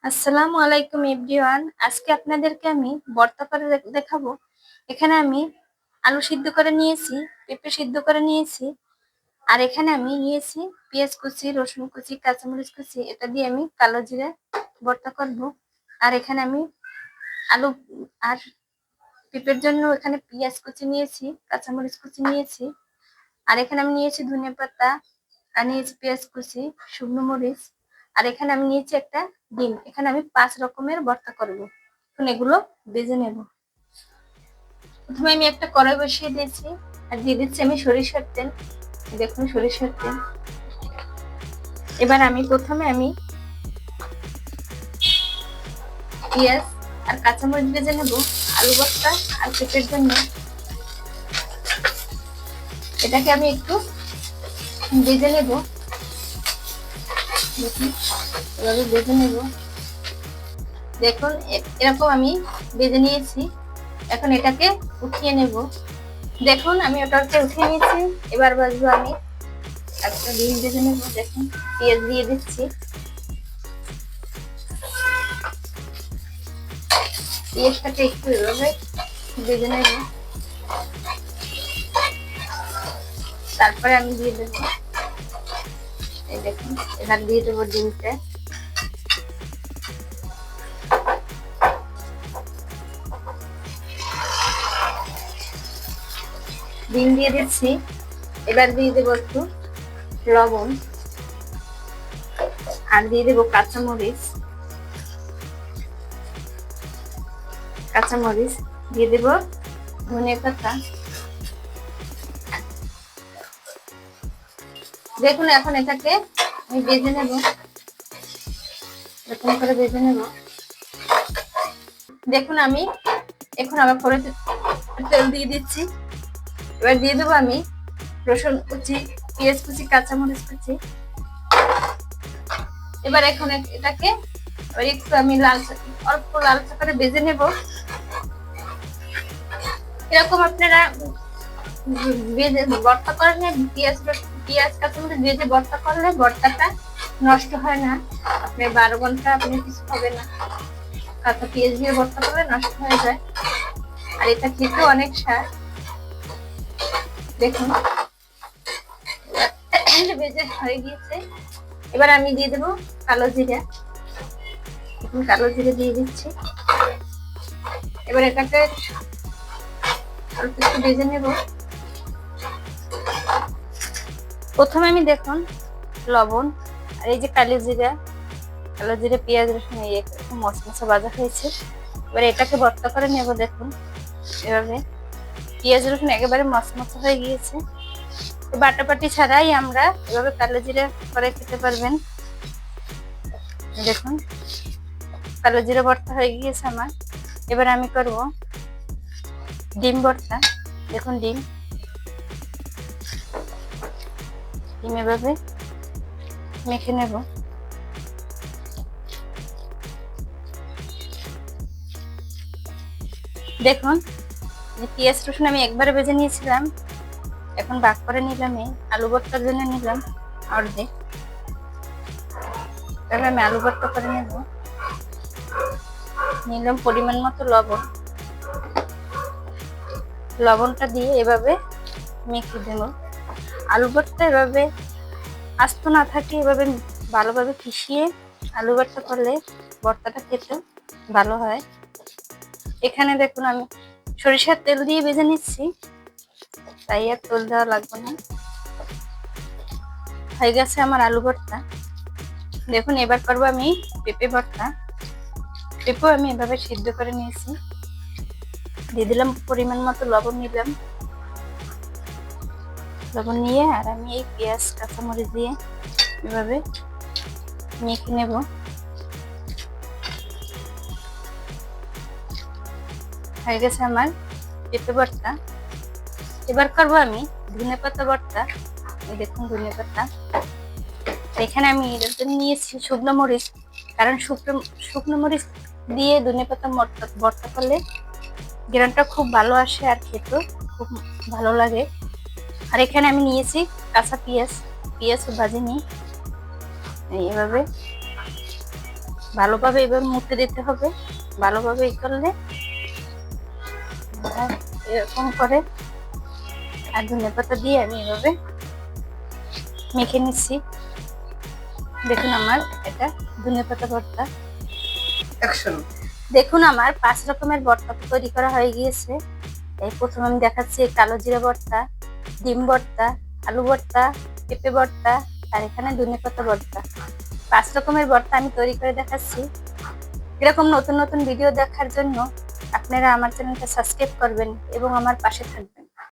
আসসালামু আলাইকুম এভরিওয়ান। আজকে আপনাদেরকে আমি ভর্তা করে দেখাবো। এখানে আমি আলু সিদ্ধ করে নিয়েছি, পেঁপে সিদ্ধ করে নিয়েছি, আর এখানে আমি নিয়েছি পেঁয়াজ কুচি, রসুন কুচি, কাঁচামরিচ কুচি। এটা দিয়ে আমি কালো জিরা ভর্তা করব। আর এখানে আমি আলু আর পেঁপের জন্য এখানে পেঁয়াজ কুচি নিয়েছি, কাঁচামরিচ কুচি নিয়েছি, আর এখানে আমি নিয়েছি ধনিয়া পাতা, আর নিয়েছি পেঁয়াজ কুচি, শুকনো মরিচ, আর এখানে আমি নিয়েছি একটা ডিম। এখানে আমি 5 রকমের ভর্তা করব। এখন এগুলো ভেজে নেব। প্রথমে আমি একটা কড়াই বসিয়ে দিয়েছি আর দিয়ে দিচ্ছি আমি সরিষার তেল। দেখুন সরিষার তেল। এবার প্রথমে আমি পেঁয়াজ আর কাঁচামরিচ ভেজে নেব আলু ভর্তা আর পেঁপের জন্য। এটাকে আমি একটু ভেজে নেব। দেখুন এভাবে ভেজে নেব। দেখুন এরকম আমি ভেজে নিয়েছি। এখন এটাকে উঠিয়ে নেব। দেখুন আমি ওটাকে উঠিয়ে নিয়েছি। এবার বাজবো আমি একটা ডিম ভেজে নেব। দেখুন পেঁয়াজ দিয়ে দিচ্ছি। পেঁয়াজটাকে একটু এভাবে ভেজে নেব। তারপরে আমি দিয়ে দেবো, এই দেখুন এবার দিয়ে দেবো ডিমটা। ডিম দিয়ে দিচ্ছি। এবার দিয়ে দেবো একটু লবণ, আর দিয়ে দেবো কাঁচামরিচ। দিয়ে দেবো ধনিয়া পাতা। দেখুন এখন এটাকে আমি ভেজে নেব। এরকম করে ভেজে নেব। দেখুন আমি এখন আবার পরে তেল দিয়ে দিচ্ছি। এবার দিয়ে দেবো আমি রসুন কুচি, পেঁয়াজ কুচি, কাঁচামরিচ কুচি। এবার এখন এটাকে একটু আমি অল্প লালচা করে ভেজে নেব। এরকম আপনারা ভেজে ভর্তা করলে পেঁয়াজ কাঁচামরিচ ভেজে ভর্তা করলে ভর্তাটা নষ্ট হয় না। আপনি 12 ঘন্টা আপনি কিছু হবে না। কাঁচা পেঁয়াজ দিয়ে ভর্তা করলে নষ্ট হয়ে যায়। আর এটা খেতে অনেক স্বাদ। দেখুন ভেজে হয়ে গিয়েছে। এবার আমি দিয়ে দেবো কালো জিরা। এখন কালো জিরা দিয়ে দিচ্ছি। এবার এটাকে অল্প একটু ভেজে নেব। প্রথমে আমি দেখুন লবণ আর এই যে কালো জিরা পেঁয়াজ রসুন একটু মশমশা ভাজা হয়েছে। এবার এটাকে ভর্তা করে নেব। দেখুন এভাবে পেঁয়াজ রসুন একেবারে মশমশা হয়ে গিয়েছে। বাটাবাটি ছাড়াই আমরা এভাবে কালো জিরা করে খেতে পারবেন। দেখুন কালো জিরা ভর্তা হয়ে গিয়েছে আমার। এবার আমি করব ডিম ভর্তা। দেখুন ডিম এভাবে মেখে নেব। দেখুন পেঁয়াজ রসুন আমি একবারে ভেজে নিয়েছিলাম। এখন ভাগ করে নিলাম। এই আলু ভর্তার জন্য নিলাম অর্ধেক। এবার আমি আলু ভর্তা করে নেব। নিলাম পরিমাণ মতো লবণ। লবণটা দিয়ে এভাবে মেখে দেব। আলু ভর্তা এভাবে আস্ত না থাকে, এভাবে ভালোভাবে পিষিয়ে আলু ভর্তা করলে ভর্তাটা খেতে ভালো হয়। এখানে দেখুন আমি সরিষার তেল দিয়ে ভেজে নিচ্ছি, তাই আর তেল দেওয়া লাগবে না। হয়ে গেছে আমার আলু ভর্তা। দেখুন এবার করবো আমি পেঁপে ভর্তা। পেঁপেও আমি এভাবে সিদ্ধ করে নিয়েছি। দিয়ে দিলাম পরিমাণ মতো লবণ নিলাম। লবণ নিয়ে আর আমি এই পেঁয়াজ কাঁচামরিচ দিয়ে এভাবে মেখে নেব। হয়ে গেছে আমার পেঁপে ভর্তা। এবার করবো আমি ধনেপাতা ভর্তা। দেখুন ধনেপাতা। এখানে আমি নিয়েছি শুকনো মরিচ, কারণ শুকনো মরিচ দিয়ে ধনেপাতা ভর্তা করলে গ্রানটা খুব ভালো আসে আর খেতে খুব ভালো লাগে। আর এখানে আমি নিয়েছি কাঁচা পেঁয়াজ ভাজি নিয়ে এভাবে ভালোভাবে এবার মুড়তে দিতে হবে। ভালোভাবে এই করলে এরকম করে আর ধনেপাতা দিয়ে আমি এভাবে মেখে নিচ্ছি। দেখুন আমার এটা ধনেপাতা ভর্তা। দেখুন আমার 5 রকমের ভর্তা তৈরি করা হয়ে গিয়েছে। এই প্রথমে আমি দেখাচ্ছি কালো জিরা ভর্তা, ডিম ভর্তা, আলু ভর্তা, পেঁপে ভর্তা আর এখানে ধনেপাতা ভর্তা। 5 রকমের ভর্তা আমি তৈরি করে দেখাচ্ছি। এরকম নতুন নতুন ভিডিও দেখার জন্য আপনারা আমার চ্যানেলটা সাবস্ক্রাইব করবেন এবং আমার পাশে থাকবেন।